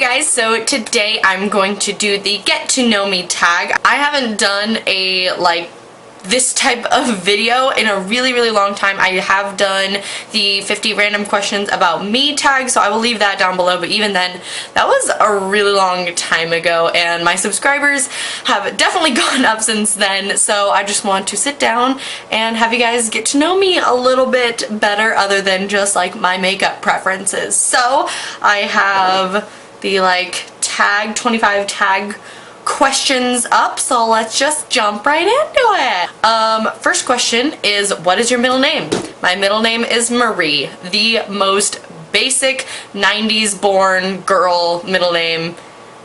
guys, so today I'm going to do the get to know me tag. I haven't done a this type of video in a really long time. I have done the 50 random questions about me tag, so I will leave that down below, but even then, that was a really long time ago, and my subscribers have definitely gone up since then, so I just want to sit down and have you guys get to know me a little bit better other than just like my makeup preferences. So I have the 25 tag questions up, so let's just jump right into it. First question is, what is your middle name? My middle name is Marie, the most basic 90s born girl middle name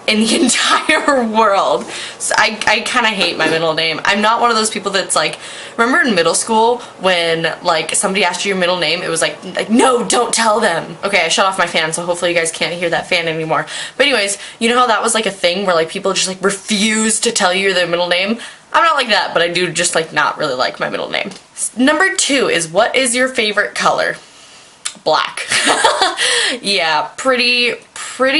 in the entire world. So I kind of hate my middle name. I'm not one of those people that's like, remember in middle school when somebody asked you your middle name, it was like no, don't tell them. Okay, I shut off my fan, so hopefully you guys can't hear that fan anymore. But anyways, you know how that was a thing where people just refuse to tell you their middle name? I'm not like that, but I do just not really like my middle name. Number 2 is, what is your favorite color? Black. Yeah, pretty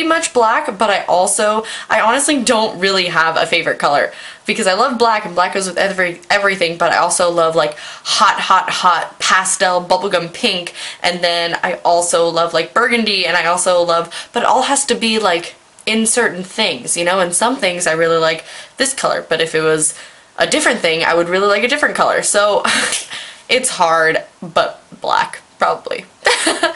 much black, but I honestly don't really have a favorite color because I love black and black goes with everything, but I also love hot pastel bubblegum pink, and then I also love burgundy, and I also love, but it all has to be in certain things, you know, and some things I really like this color, but if it was a different thing I would really like a different color, so it's hard, but black probably.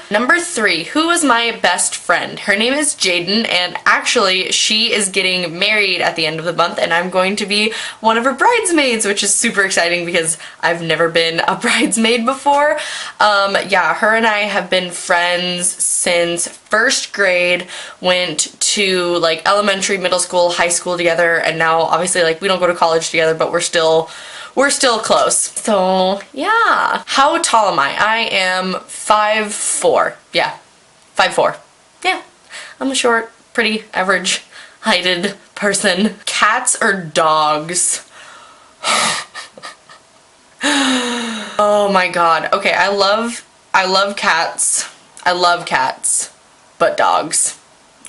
Number 3, who is my best friend? Her name is Jaden, and actually she is getting married at the end of the month, and I'm going to be one of her bridesmaids, which is super exciting because I've never been a bridesmaid before. Yeah, her and I have been friends since 1st grade, went to elementary, middle school, high school together, and now obviously we don't go to college together, but we're still close. So yeah. How tall am I? I am 5'4". Yeah, 5'4". Yeah, I'm a short, pretty average heighted person. Cats or dogs? Oh my god. Okay, I love cats. I love cats, but dogs.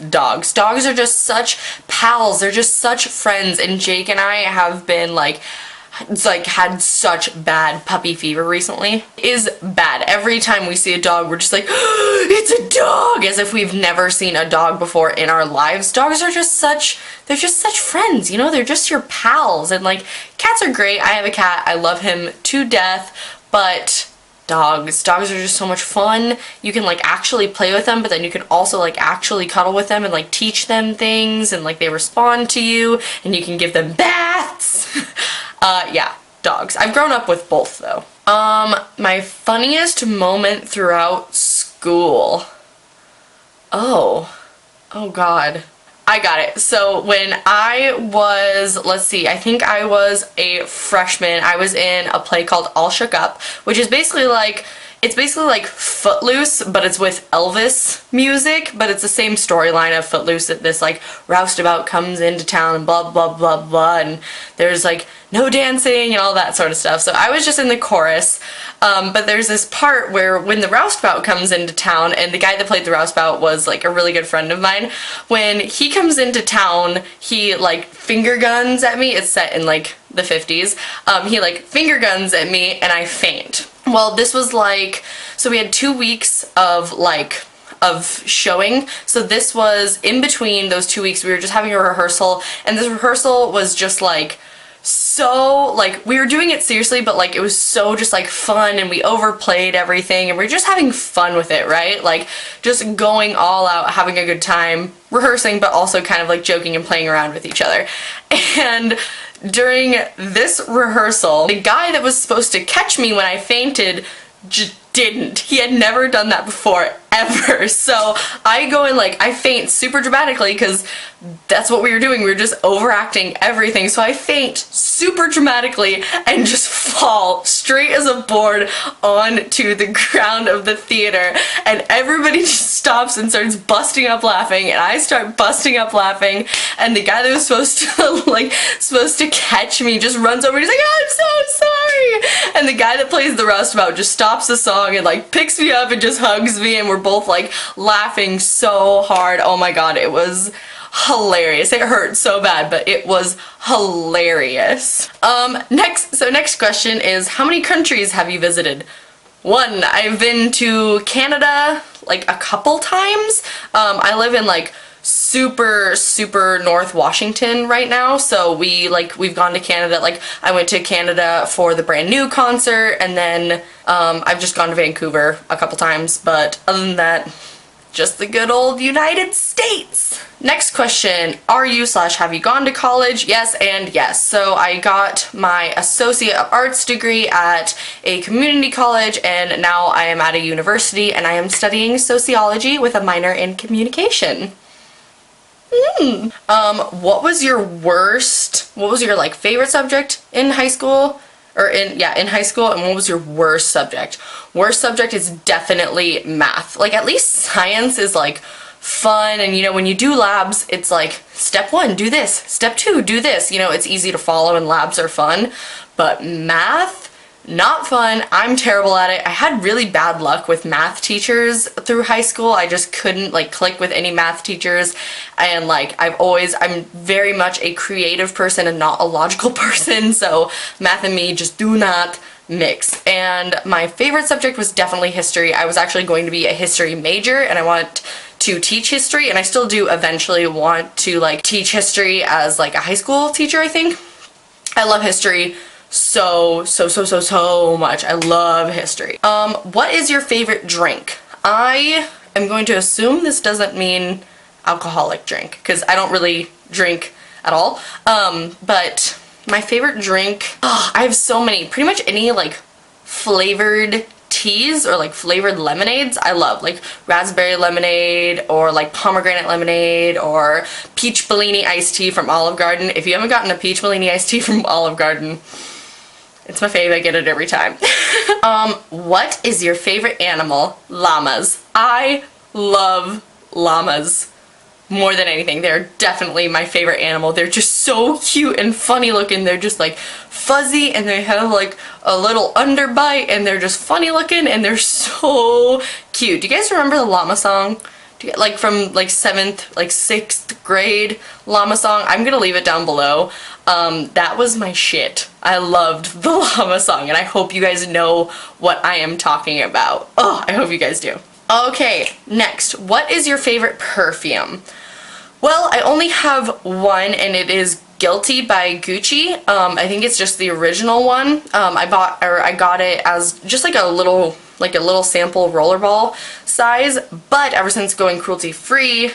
Dogs are just such pals. They're just such friends, and Jake and I have been had such bad puppy fever recently. It is bad. Every time we see a dog, we're just it's a dog, as if we've never seen a dog before in our lives. Dogs are just such friends, you know, they're just your pals, and cats are great. I have a cat, I love him to death, but dogs are just so much fun. You can actually play with them, but then you can also actually cuddle with them and teach them things, and they respond to you, and you can give them baths. Yeah, dogs. I've grown up with both though. My funniest moment throughout school. Oh god. I got it. So when I was, let's see, I think I was a freshman, I was in a play called All Shook Up, which is basically it's basically Footloose, but it's with Elvis music, but it's the same storyline of Footloose, that this roustabout comes into town and blah blah blah blah, and there's no dancing and all that sort of stuff. So I was just in the chorus, but there's this part where when the roustabout comes into town, and the guy that played the roustabout was a really good friend of mine, when he comes into town, he finger guns at me. It's set in the 50s. He finger guns at me and I faint. Well, this was so we had 2 weeks of showing, so this was in between those 2 weeks. We were just having a rehearsal, and this rehearsal was just so we were doing it seriously, but it was so just fun, and we overplayed everything, and we are just having fun with it, right? Just going all out, having a good time, rehearsing, but also kind of joking and playing around with each other. And during this rehearsal, the guy that was supposed to catch me when I fainted just didn't. He had never done that before, ever. So I go in I faint super dramatically, because that's what we were doing. We were just overacting everything. So I faint super dramatically and just fall straight as a board onto the ground of the theater, and everybody just stops and starts busting up laughing, and I start busting up laughing, and the guy that was supposed to catch me just runs over and he's like, "Oh, I'm so sorry." And the guy that plays the roustabout just stops the song and like picks me up and just hugs me, and we're both like laughing so hard. Oh my god, it was hilarious. It hurt so bad, but it was hilarious. Next question is, how many countries have you visited? One. I've been to Canada like a couple times. I live in like super North Washington right now, so we've gone to Canada. Like, I went to Canada for the Brand New concert, and then I've just gone to Vancouver a couple times, but other than that, just the good old United States. Next question, are you/have you gone to college? Yes and yes. So I got my Associate of Arts degree at a community college, and now I am at a university and I am studying sociology with a minor in communication. What was your like favorite subject in high school? Or in high school, and what was your worst subject? Worst subject is definitely math. Like, at least science is like fun, and you know, when you do labs, it's like step 1, do this, step 2, do this. You know, it's easy to follow and labs are fun, but math, not fun. I'm terrible at it. I had really bad luck with math teachers through high school. I just couldn't like click with any math teachers, and like I'm very much a creative person and not a logical person, so math and me just do not mix. And my favorite subject was definitely history. I was actually going to be a history major, and I want to teach history, and I still do eventually want to like teach history as like a high school teacher, I think. I love history so much. I love history. What is your favorite drink? I am going to assume this doesn't mean alcoholic drink, because I don't really drink at all. But my favorite drink, I have so many. Pretty much any like flavored teas or like flavored lemonades I love, like raspberry lemonade or like pomegranate lemonade or peach Bellini iced tea from Olive Garden. If you haven't gotten a peach Bellini iced tea from Olive Garden, it's my fave. I get it every time. What is your favorite animal? Llamas. I love llamas more than anything. They're definitely my favorite animal. They're just so cute and funny looking. They're just like fuzzy, and they have like a little underbite, and they're just funny looking, and they're so cute. Do you guys remember the llama song? Like from like 6th grade llama song? I'm gonna leave it down below. That was my shit. I loved the llama song, and I hope you guys know what I am talking about. Oh, I hope you guys do. Okay, next. What is your favorite perfume? Well, I only have one, and it is Guilty by Gucci. I think it's just the original one. I got it as just like a little sample rollerball size, but ever since going cruelty free,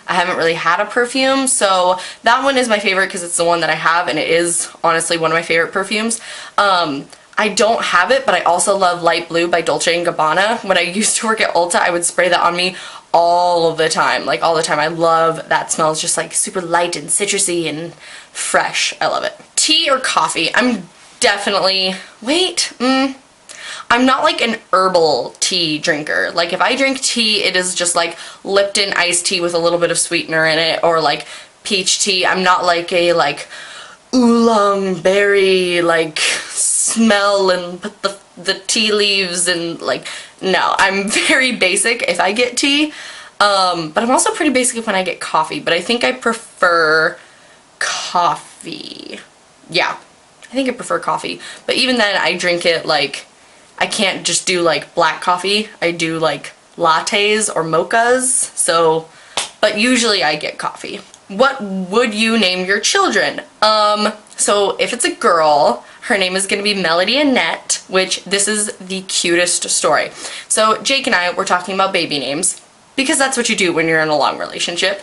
I haven't really had a perfume, so that one is my favorite because it's the one that I have, and it is honestly one of my favorite perfumes. I don't have it, but I also love Light Blue by Dolce & Gabbana. When I used to work at Ulta, I would spray that on me all of the time, like all the time. I love that smell. It's just like super light and citrusy and fresh. I love it. Tea or coffee? I'm definitely, I'm not like an herbal tea drinker. Like, if I drink tea, it is just like Lipton iced tea with a little bit of sweetener in it, or like peach tea. I'm not like a like oolong berry like smell and put the tea leaves and like, no, I'm very basic if I get tea. But I'm also pretty basic when I get coffee, but I think I prefer coffee. Yeah, I think I prefer coffee. But even then, I drink it like, I can't just do like black coffee. I do like lattes or mochas. So, but usually I get coffee. What would you name your children? So if it's a girl, her name is gonna be Melody Annette, which this is the cutest story. So Jake and I were talking about baby names, because that's what you do when you're in a long relationship.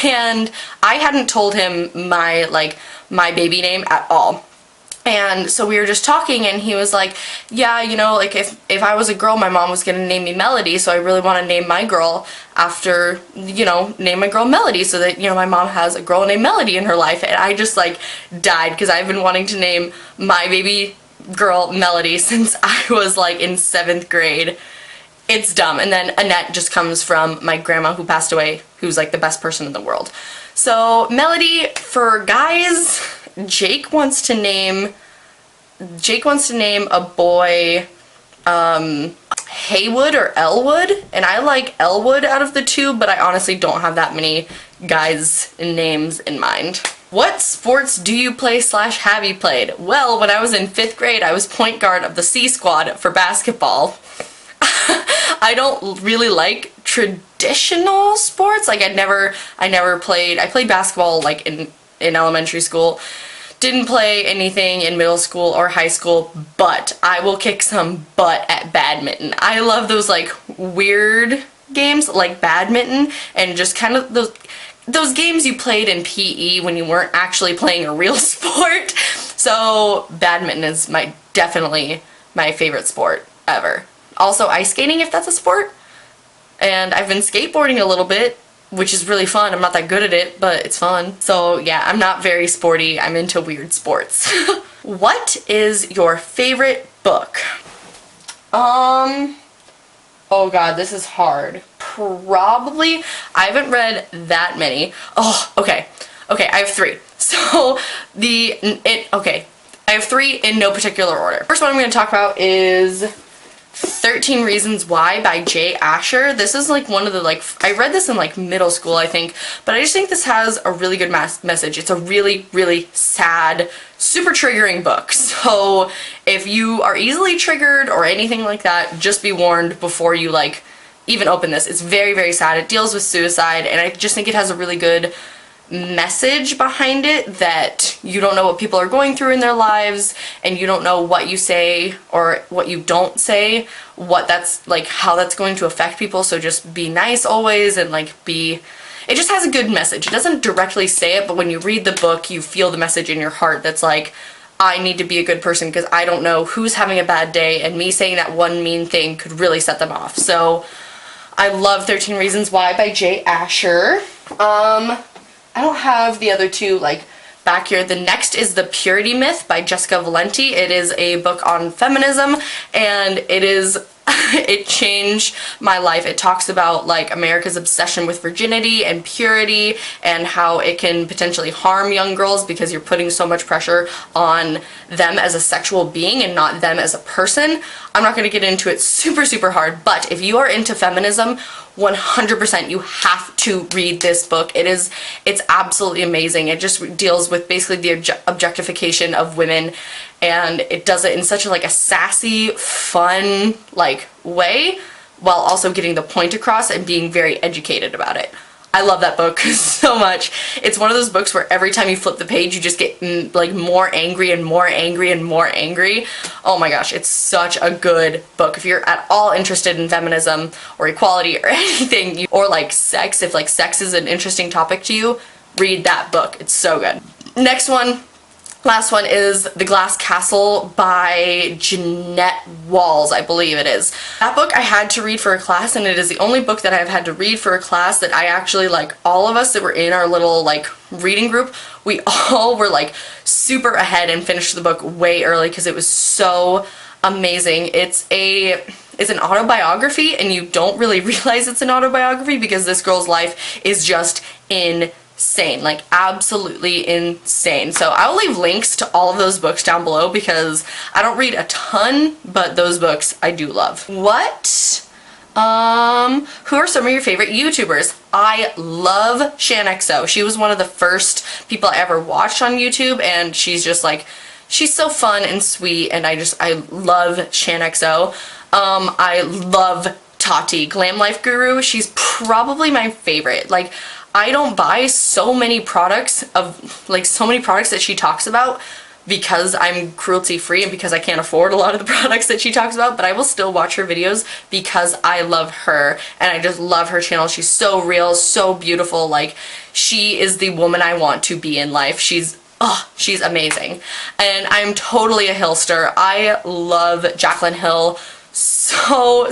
And I hadn't told him my baby name at all. And so we were just talking, and he was like, yeah, you know, like if I was a girl, my mom was gonna name me Melody, so I really want to name my girl after, you know, name my girl Melody, so that, you know, my mom has a girl named Melody in her life. And I just like died, because I've been wanting to name my baby girl Melody since I was like in 7th grade. It's dumb. And then Annette just comes from my grandma who passed away, who's like the best person in the world. So Melody, for guys, Jake wants to name Jake wants to name a boy Haywood or Elwood, and I like Elwood out of the two, but I honestly don't have that many guys' names in mind. What sports do you play / have you played? Well, when I was in 5th grade, I was point guard of the C squad for basketball. I don't really like traditional sports. Like I played basketball like in elementary school. Didn't play anything in middle school or high school, but I will kick some butt at badminton. I love those like weird games like badminton and just kind of those games you played in PE when you weren't actually playing a real sport. So badminton is definitely my favorite sport ever. Also ice skating, if that's a sport. And I've been skateboarding a little bit, which is really fun. I'm not that good at it, but it's fun. So yeah, I'm not very sporty. I'm into weird sports. What is your favorite book? Oh god, this is hard. Probably, I haven't read that many. Oh, okay. Okay, I have 3. So, I have 3 in no particular order. First one I'm going to talk about is 13 Reasons Why by Jay Asher. This is like one of the I read this in like middle school, I think, but I just think this has a really good message. It's a really, really sad, super triggering book. So if you are easily triggered or anything like that, just be warned before you like even open this. It's very, very sad. It deals with suicide, and I just think it has a really good message behind it that you don't know what people are going through in their lives, and you don't know what you say or what you don't say, what that's like, how that's going to affect people. So just be nice always, and like it just has a good message. It doesn't directly say it, but when you read the book, you feel the message in your heart that's like, I need to be a good person because I don't know who's having a bad day, and me saying that one mean thing could really set them off. So I love 13 Reasons Why by Jay Asher. I don't have the other 2 like back here. The next is The Purity Myth by Jessica Valenti. It is a book on feminism, and it changed my life. It talks about like America's obsession with virginity and purity and how it can potentially harm young girls because you're putting so much pressure on them as a sexual being and not them as a person. I'm not going to get into it super hard, but if you are into feminism, 100% you have to read this book. It's absolutely amazing. It just deals with basically the objectification of women, and it does it in such a sassy, fun way, while also getting the point across and being very educated about it. I love that book so much. It's one of those books where every time you flip the page, you just get more angry and more angry and more angry. Oh my gosh, it's such a good book. If you're at all interested in feminism or equality or anything, or sex, if sex is an interesting topic to you, read that book. It's so good. Next one. Last one is The Glass Castle by Jeanette Walls, I believe it is. That book I had to read for a class, and it is the only book that I've had to read for a class that I actually, all of us that were in our little, reading group, we all were, super ahead and finished the book way early because it was so amazing. It's an autobiography, and you don't really realize it's an autobiography because this girl's life is just insane, absolutely insane. So I'll leave links to all of those books down below because I don't read a ton, but those books I do love. Who are some of your favorite YouTubers? I love Shaaanxo. She was one of the first people I ever watched on YouTube, and she's just she's so fun and sweet, and I love Shaaanxo. I love Tati GlamlifeGuru. She's probably my favorite. I don't buy so many products that she talks about because I'm cruelty free and because I can't afford a lot of the products that she talks about, but I will still watch her videos because I love her and I just love her channel. She's so real, so beautiful. She is the woman I want to be in life. She's amazing. And I'm totally a Hillster. I love Jaclyn Hill so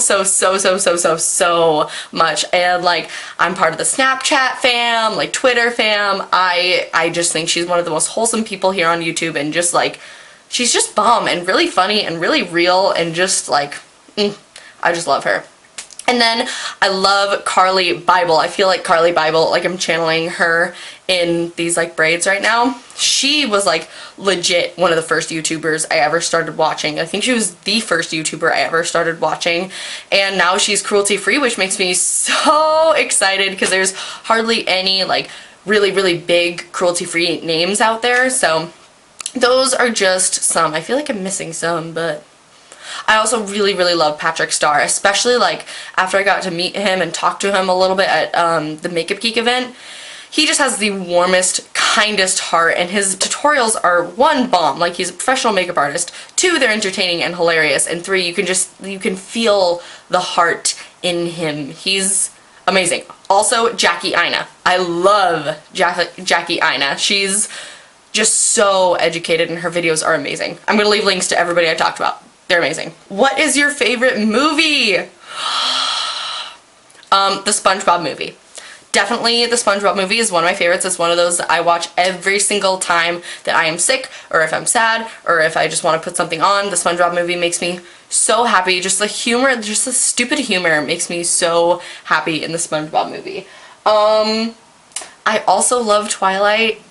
much, and I'm part of the Snapchat fam, Twitter fam. I just think she's one of the most wholesome people here on YouTube, and just she's just bomb and really funny and really real, and just I just love her. And then I love Bybel. I feel like Bybel, like I'm channeling her in these like braids right now. She was like legit one of the first YouTubers I ever started watching. I think she was the first YouTuber I ever started watching. And now she's cruelty free, which makes me so excited because there's hardly any like really, really big cruelty free names out there. So those are just some. I feel like I'm missing some, but I also really, really love Patrick Starr, especially like after I got to meet him and talk to him a little bit at the Makeup Geek event. He just has the warmest, kindest heart, and his tutorials are 1, bomb, like he's a professional makeup artist, 2, they're entertaining and hilarious, and 3, you can feel the heart in him. He's amazing. Also, Aina. I love Jackie Aina. She's just so educated and her videos are amazing. I'm gonna leave links to everybody I talked about. They're amazing. What is your favorite movie? The SpongeBob movie. Definitely the SpongeBob movie is one of my favorites. It's one of those that I watch every single time that I am sick, or if I'm sad, or if I just want to put something on. The SpongeBob movie makes me so happy. Just the humor, just the stupid humor makes me so happy in the SpongeBob movie. I also love Twilight.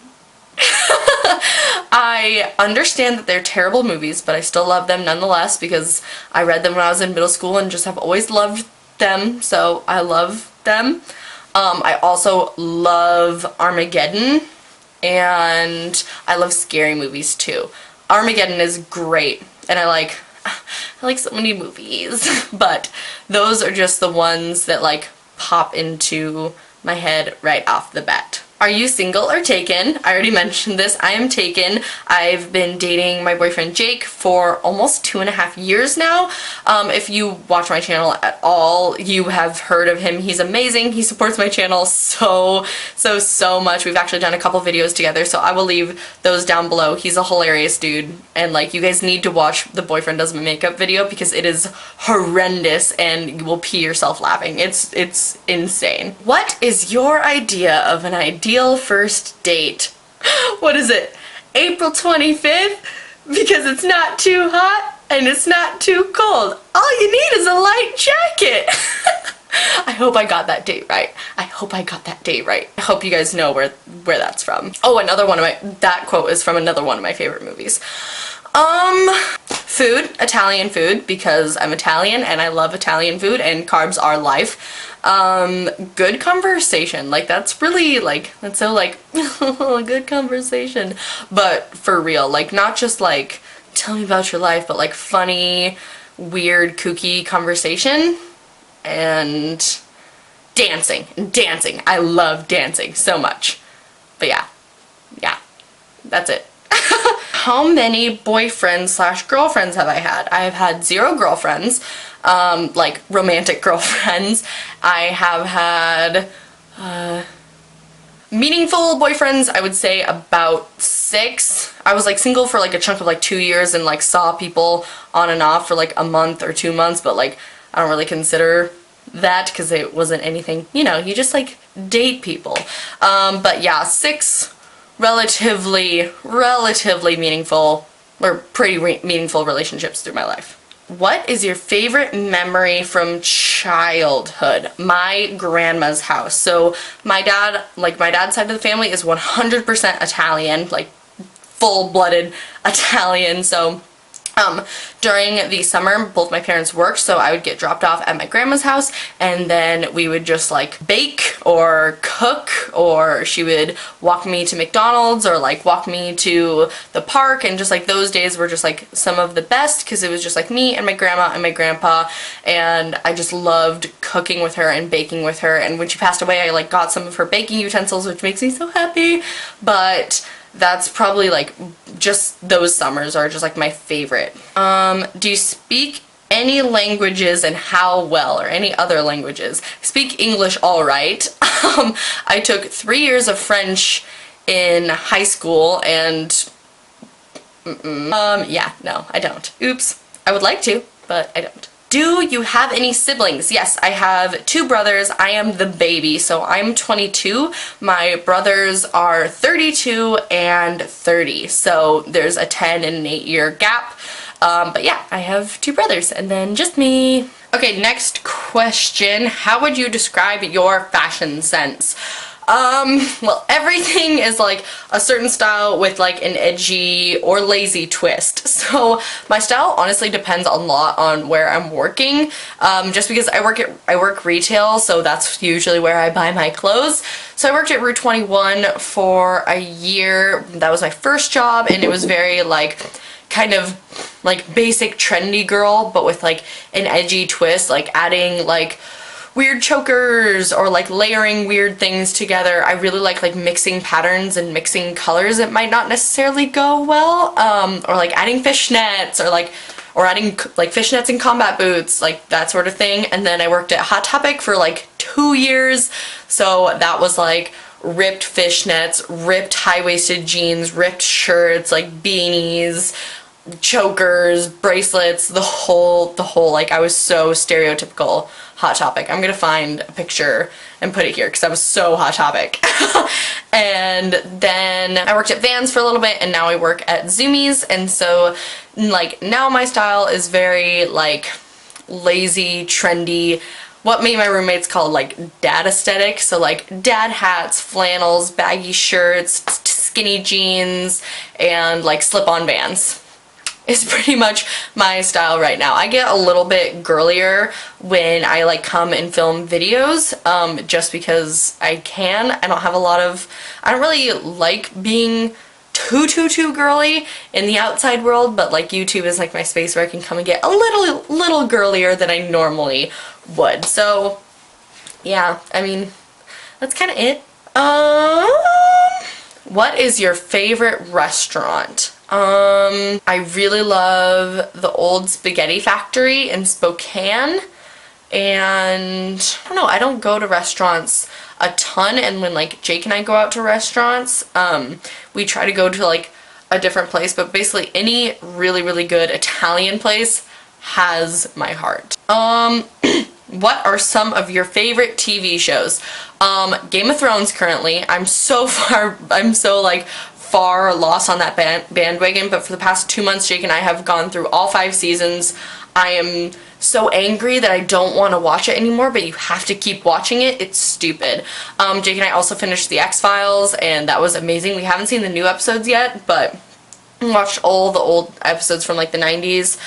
I understand that they're terrible movies, but I still love them nonetheless because I read them when I was in middle school and just have always loved them, so I love them. I also love Armageddon, and I love scary movies too. Armageddon is great, and I like so many movies, but those are just the ones that like pop into my head right off the bat. Are you single or taken? I already mentioned this. I am taken. I've been dating my boyfriend Jake for almost 2.5 years now. If you watch my channel at all, you have heard of him. He's amazing. He supports my channel so much. We've actually done a couple videos together, so I will leave those down below. He's a hilarious dude, and like you guys need to watch the Boyfriend Does My Makeup video because it is horrendous and you will pee yourself laughing. It's insane. What is your idea of an ideal first date? What is it? April 25th? Because it's not too hot and it's not too cold. All you need is a light jacket. I hope I got that date right. I hope I got that date right. I hope you guys know where that's from. Oh, that quote is from another one of my favorite movies. Food, Italian food, because I'm Italian and I love Italian food and carbs are life. Good conversation, like that's really like, that's so like, good conversation, but for real, like not just like, tell me about your life, but like funny, weird, kooky conversation, and dancing. I love dancing so much, but yeah, that's it. How many boyfriends / girlfriends have I had? I have had 0 girlfriends, like romantic girlfriends. I have had meaningful boyfriends, I would say about 6. I was like single for like a chunk of like 2 years and like saw people on and off for like a month or 2 months, but like I don't really consider that because it wasn't anything, you know, you just like date people. But yeah, 6 relatively meaningful, or pretty meaningful relationships through my life. What is your favorite memory from childhood? My grandma's house. So my dad's side of the family is 100% Italian, like full-blooded Italian. So during the summer, both my parents worked, so I would get dropped off at my grandma's house, and then we would just like bake or cook, or she would walk me to McDonald's or like walk me to the park, and just like those days were just like some of the best because it was just like me and my grandma and my grandpa, and I just loved cooking with her and baking with her. And when she passed away, I like got some of her baking utensils, which makes me so happy. But that's probably like just those summers are just like my favorite. Do you speak any languages and how well, or any other languages? I speak English all right. I took 3 years of French in high school and yeah, no, I don't. Oops. I would like to, but I don't. Do you have any siblings? Yes, I have 2 brothers. I am the baby, so I'm 22. My brothers are 32 and 30, so there's a 10 and an 8 year gap. But yeah, I have 2 brothers, and then just me. Okay, next question. How would you describe your fashion sense? Well, everything is like a certain style with like an edgy or lazy twist. So my style honestly depends a lot on where I'm working, just because I work retail, so that's usually where I buy my clothes. So I worked at Rue 21 for a year. That was my first job, and it was very like kind of like basic trendy girl, but with like an edgy twist, like adding like weird chokers or like layering weird things together. I really like mixing patterns and mixing colors that might not necessarily go well, or like adding fishnets or adding like fishnets and combat boots, like that sort of thing. And then I worked at Hot Topic for like 2 years, so that was like ripped fishnets, ripped high-waisted jeans, ripped shirts, like beanies, chokers, bracelets, the whole like, I was so stereotypical Hot Topic. I'm gonna find a picture and put it here because I was so Hot Topic. And then I worked at Vans for a little bit, and now I work at Zoomies, and so like now my style is very like lazy, trendy, what me and my roommates call like dad aesthetic. So like dad hats, flannels, baggy shirts, skinny jeans, and like slip-on Vans is pretty much my style right now. I get a little bit girlier when I like come and film videos, just because I can. I don't really like being too girly in the outside world, but like YouTube is like my space where I can come and get a little girlier than I normally would. So yeah, I mean, that's kind of it. What is your favorite restaurant? I really love the Old Spaghetti Factory in Spokane, and I don't know, I don't go to restaurants a ton, and when like Jake and I go out to restaurants, we try to go to like a different place, but basically any really good Italian place has my heart. What are some of your favorite TV shows? Game of Thrones currently. I'm so like far lost on that bandwagon, but for the past 2 months Jake and I have gone through all 5 seasons. I am so angry that I don't want to watch it anymore, but you have to keep watching it. It's stupid. Jake and I also finished The X-Files, and that was amazing. We haven't seen the new episodes yet, but watched all the old episodes from like the 90s.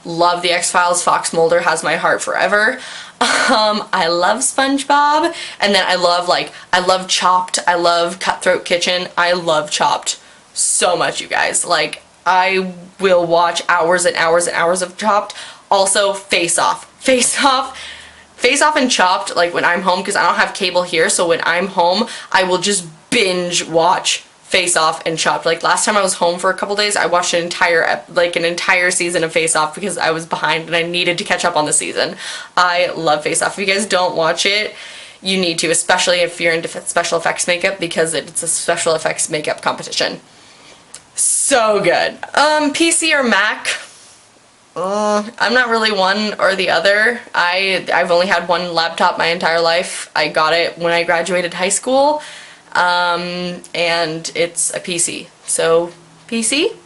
Love The X-Files. Fox Mulder has my heart forever. I love SpongeBob, and then I love Chopped. I love Cutthroat Kitchen. I love Chopped so much, you guys. Like, I will watch hours and hours and hours of Chopped. Also, Face Off and Chopped, like when I'm home, because I don't have cable here, so when I'm home I will just binge watch Face Off and Chopped. Like last time I was home for a couple days, I watched an entire season of Face Off because I was behind and I needed to catch up on the season. I love Face Off. If you guys don't watch it, you need to, especially if you're into special effects makeup, because it's a special effects makeup competition. So good. PC or Mac? I'm not really one or the other. I've only had one laptop my entire life. I got it when I graduated high school. And it's a PC, so PC.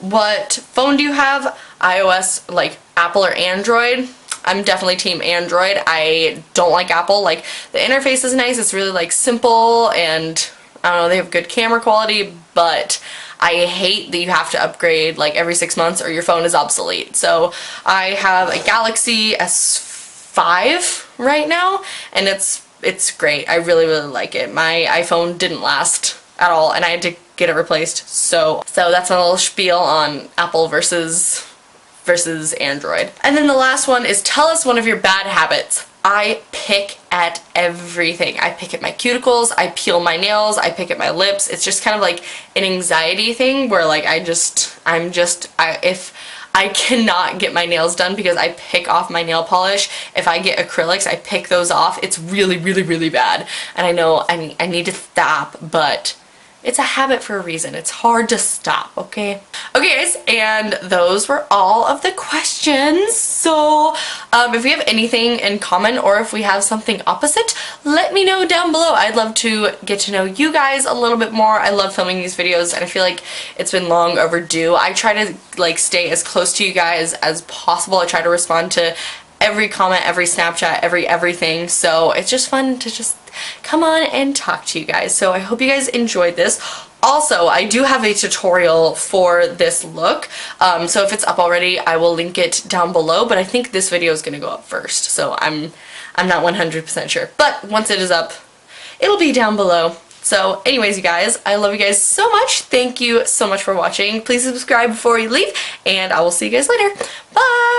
What phone do you have? iOS, like Apple or Android? I'm definitely team Android. I don't like Apple. Like, the interface is nice, it's really like simple, and I don't know, they have good camera quality, but I hate that you have to upgrade like every 6 months or your phone is obsolete. So I have a Galaxy S5 right now, and it's great. I really like it. My iPhone didn't last at all, and I had to get it replaced. So that's a little spiel on Apple versus Android. And then the last one is, tell us one of your bad habits. I pick at everything. I pick at my cuticles, I peel my nails, I pick at my lips. It's just kind of like an anxiety thing where like if I cannot get my nails done because I pick off my nail polish. If I get acrylics, I pick those off. It's really bad. And I know I need to stop, but It's a habit for a reason. It's hard to stop, okay? Okay guys, and those were all of the questions. So if we have anything in common or if we have something opposite, let me know down below. I'd love to get to know you guys a little bit more. I love filming these videos and I feel like it's been long overdue. I try to like stay as close to you guys as possible. I try to respond to every comment, every Snapchat, everything. So it's just fun to just come on and talk to you guys. So I hope you guys enjoyed this. Also, I do have a tutorial for this look, so if it's up already, I will link it down below, but I think this video is going to go up first, so I'm not 100% sure. But once it is up, it'll be down below. So anyways, you guys, I love you guys so much. Thank you so much for watching. Please subscribe before you leave, and I will see you guys later. Bye!